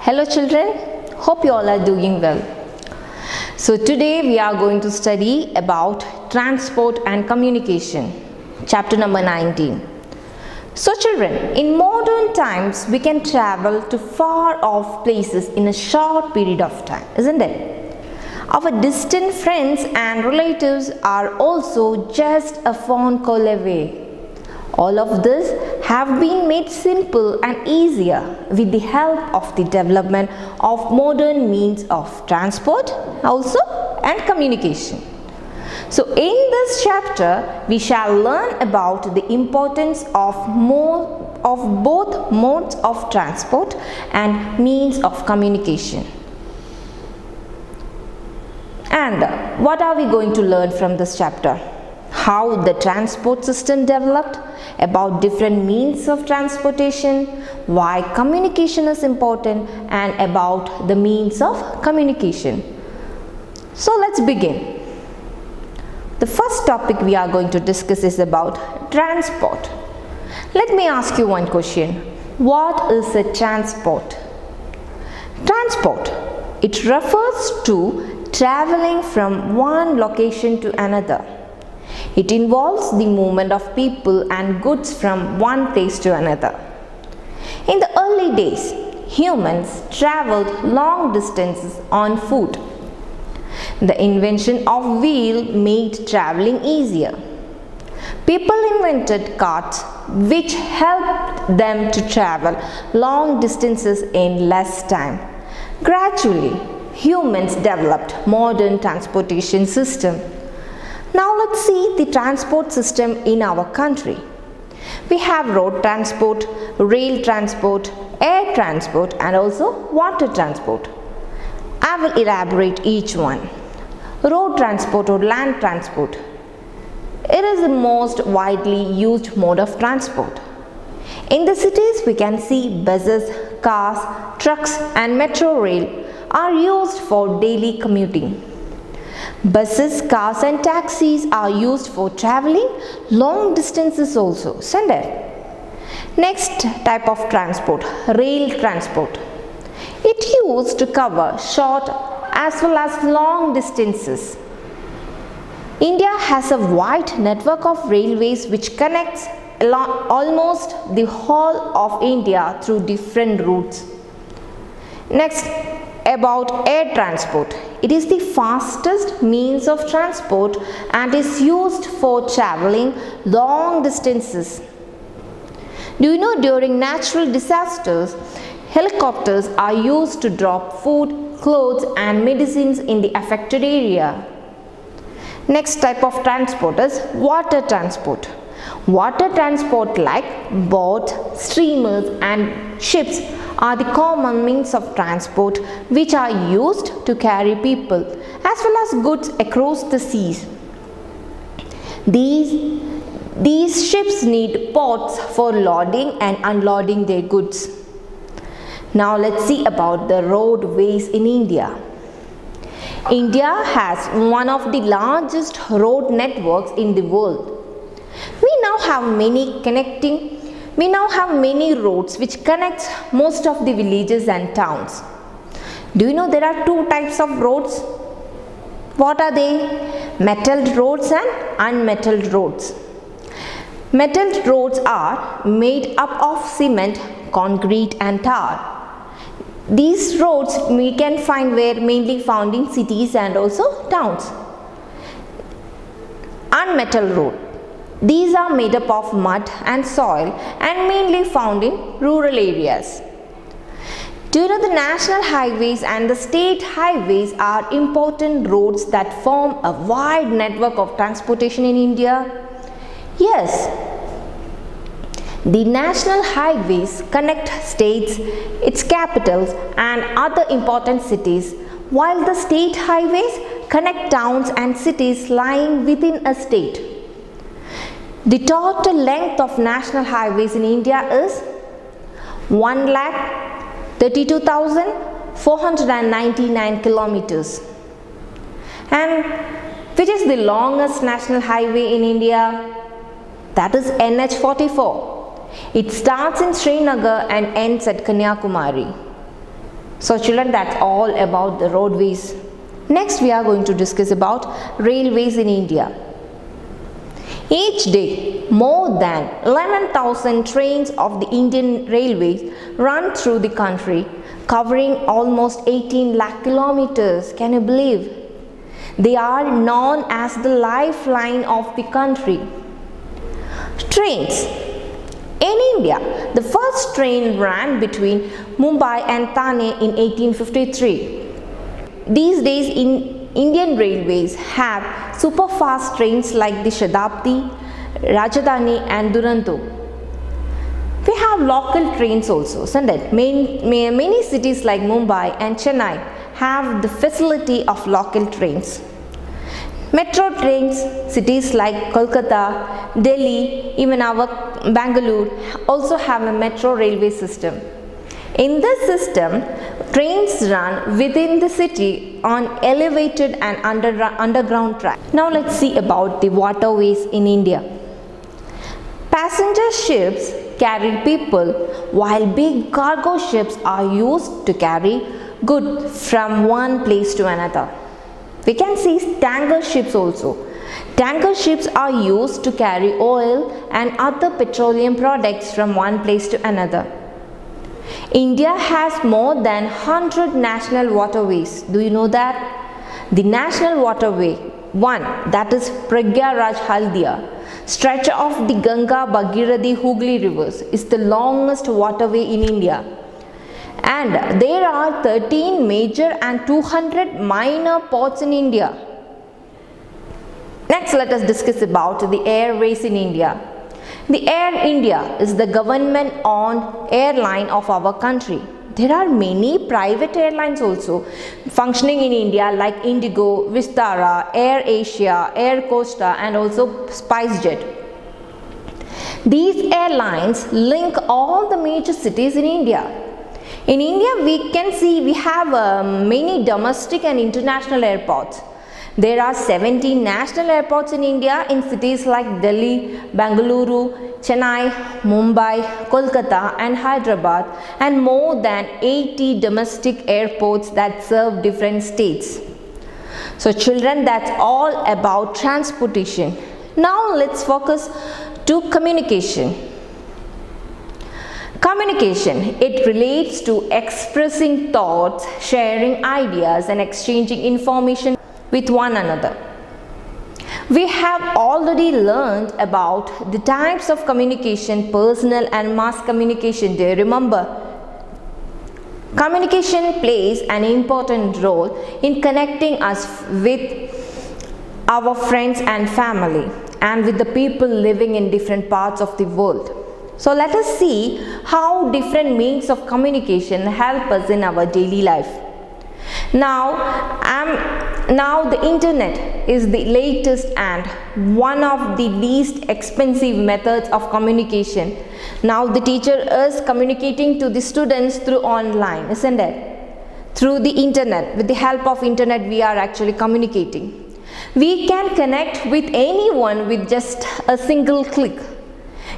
Hello children, hope you all are doing well. So today we are going to study about transport and communication, chapter number 19. So children, in modern times we can travel to far off places in a short period of time, isn't it? Our distant friends and relatives are also just a phone call away. All of this have been made simple and easier with the help of the development of modern means of transport also and communication. So in this chapter we shall learn about the importance of both modes of transport and means of communication. And what are we going to learn from this chapter? How the transport system developed, about different means of transportation, why communication is important, and about the means of communication. So let's begin. The first topic we are going to discuss is about transport. Let me ask you one question. What is a transport? Transport, it refers to traveling from one location to another. It involves the movement of people and goods from one place to another. In the early days, humans traveled long distances on foot. The invention of wheel made traveling easier. People invented carts which helped them to travel long distances in less time. Gradually, humans developed modern transportation system. Now let's see the transport system in our country. We have road transport, rail transport, air transport and also water transport. I will elaborate each one. Road transport or land transport. It is the most widely used mode of transport. In the cities we can see buses, cars, trucks and metro rail are used for daily commuting. Buses, cars and taxis are used for traveling long distances also, isn't it? Next type of transport, rail transport. It used to cover short as well as long distances. India has a wide network of railways which connects almost the whole of India through different routes. Next, about air transport. It is the fastest means of transport and is used for traveling long distances. Do you know during natural disasters, helicopters are used to drop food, clothes and medicines in the affected area. Next type of transport is water transport. Water transport like boats, steamers and ships are the common means of transport which are used to carry people as well as goods across the seas. These ships need ports for loading and unloading their goods. Now let's see about the roadways in India. India has one of the largest road networks in the world. We now have many roads which connect most of the villages and towns. Do you know there are two types of roads? What are they? Metalled roads and unmetalled roads. Metalled roads are made up of cement, concrete and tar. These roads we can find mainly found in cities and also towns. Unmetalled road. These are made up of mud and soil and mainly found in rural areas. Do you know the national highways and the state highways are important roads that form a wide network of transportation in India? Yes. The national highways connect states, its capitals and other important cities, while the state highways connect towns and cities lying within a state. The total length of national highways in India is 1,32,499 kilometers. And which is the longest national highway in India? That is NH44. It starts in Srinagar and ends at Kanyakumari. So children, that's all about the roadways. Next we are going to discuss about railways in India. Each day, more than 11,000 trains of the Indian Railways run through the country, covering almost 18 lakh kilometers. Can you believe? They are known as the lifeline of the country. Trains. In India, the first train ran between Mumbai and Thane in 1853. These days, Indian Railways have super fast trains like the Shatabdi, Rajdhani and Duronto. We have local trains also, isn't it? Many cities like Mumbai and Chennai have the facility of local trains. Metro trains, cities like Kolkata, Delhi, even our Bangalore also have a metro railway system. In this system, trains run within the city on elevated and underground track. Now let's see about the waterways in India. Passenger ships carry people, while big cargo ships are used to carry goods from one place to another. We can see tanker ships also. Tanker ships are used to carry oil and other petroleum products from one place to another. India has more than 100 national waterways. Do you know that? The national waterway, one, that is Prayagraj Haldia, stretch of the Ganga, Bhagirathi, Hooghly rivers, is the longest waterway in India. And there are 13 major and 200 minor ports in India. Next, let us discuss about the airways in India. The Air India is the government-owned airline of our country. There are many private airlines also functioning in India like Indigo, Vistara, Air Asia, Air Costa and also SpiceJet. These airlines link all the major cities in India. In India, we can see we have many domestic and international airports. There are 17 national airports in India in cities like Delhi, Bangalore, Chennai, Mumbai, Kolkata and Hyderabad, and more than 80 domestic airports that serve different states. So children, that's all about transportation. Now let's focus to communication. Communication, it relates to expressing thoughts, sharing ideas and exchanging information with one another. We have already learned about the types of communication, personal and mass communication. Do you remember? Communication plays an important role in connecting us with our friends and family and with the people living in different parts of the world. So let us see how different means of communication help us in our daily life. Now the internet is the latest and one of the least expensive methods of communication. Now the teacher is communicating to the students through online, isn't it? Through the internet. With the help of internet, we are actually communicating. We can connect with anyone with just a single click.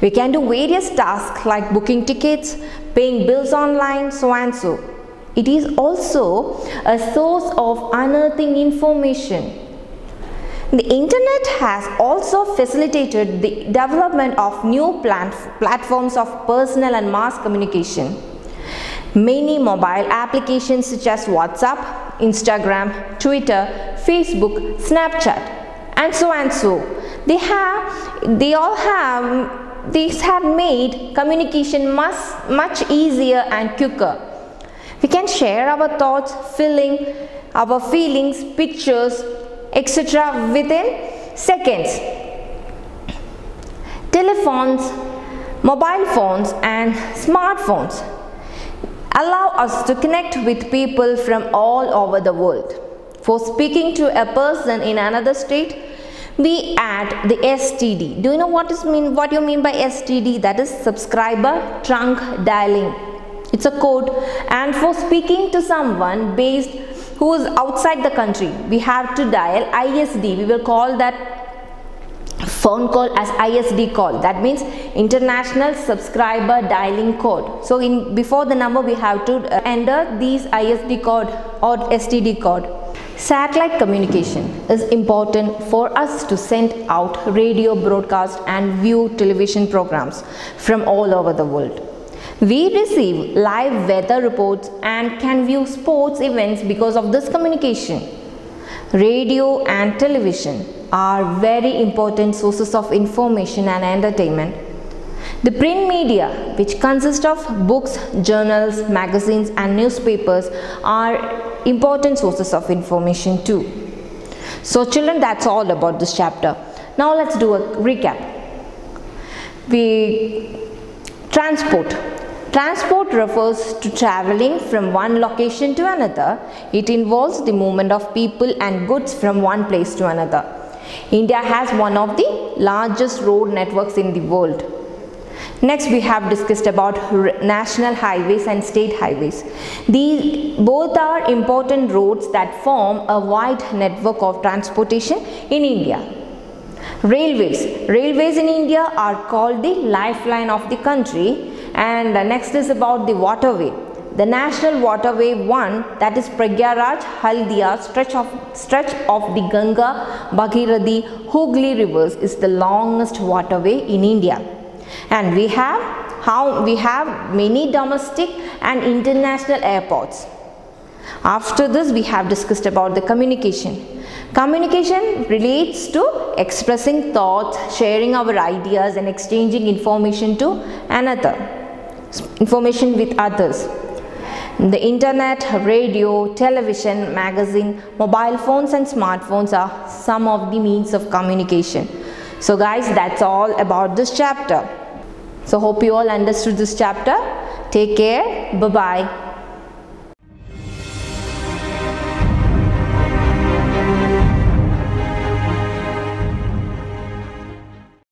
We can do various tasks like booking tickets, paying bills online, so and so. It is also a source of unearthing information. The internet has also facilitated the development of new platforms of personal and mass communication. Many mobile applications such as WhatsApp, Instagram, Twitter, Facebook, Snapchat, and so. These have made communication much easier and quicker. We can share our thoughts, our feelings, pictures, etc. within seconds. Telephones, mobile phones and smartphones allow us to connect with people from all over the world. For speaking to a person in another state, we add the STD. Do you know what you mean by STD? That is subscriber trunk dialing. It's a code. And for speaking to someone who is outside the country, we have to dial ISD. We will call that phone call as ISD call, that means international subscriber dialing code. So before the number we have to enter these ISD code or STD code. Satellite communication is important for us to send out radio broadcast and view television programs from all over the world. We receive live weather reports and can view sports events because of this communication. Radio and television are very important sources of information and entertainment. The print media, which consists of books, journals, magazines and newspapers, are important sources of information too. So children, that's all about this chapter. Now let's do a recap. Transport. Transport refers to traveling from one location to another. It involves the movement of people and goods from one place to another. India has one of the largest road networks in the world. Next, we have discussed about national highways and state highways. These both are important roads that form a wide network of transportation in India. Railways. Railways in India are called the lifeline of the country. And next is about the waterway. The national waterway 1, that is Prayagraj Haldia stretch of the Ganga, Bhagirathi, Hooghly rivers, is the longest waterway in India. And we have many domestic and international airports. After this, we have discussed about the communication. Communication relates to expressing thoughts, sharing our ideas and exchanging information with others. The internet, radio, television, magazine, mobile phones and smartphones are some of the means of communication. So guys, that's all about this chapter. So hope you all understood this chapter. Take care. Bye-bye.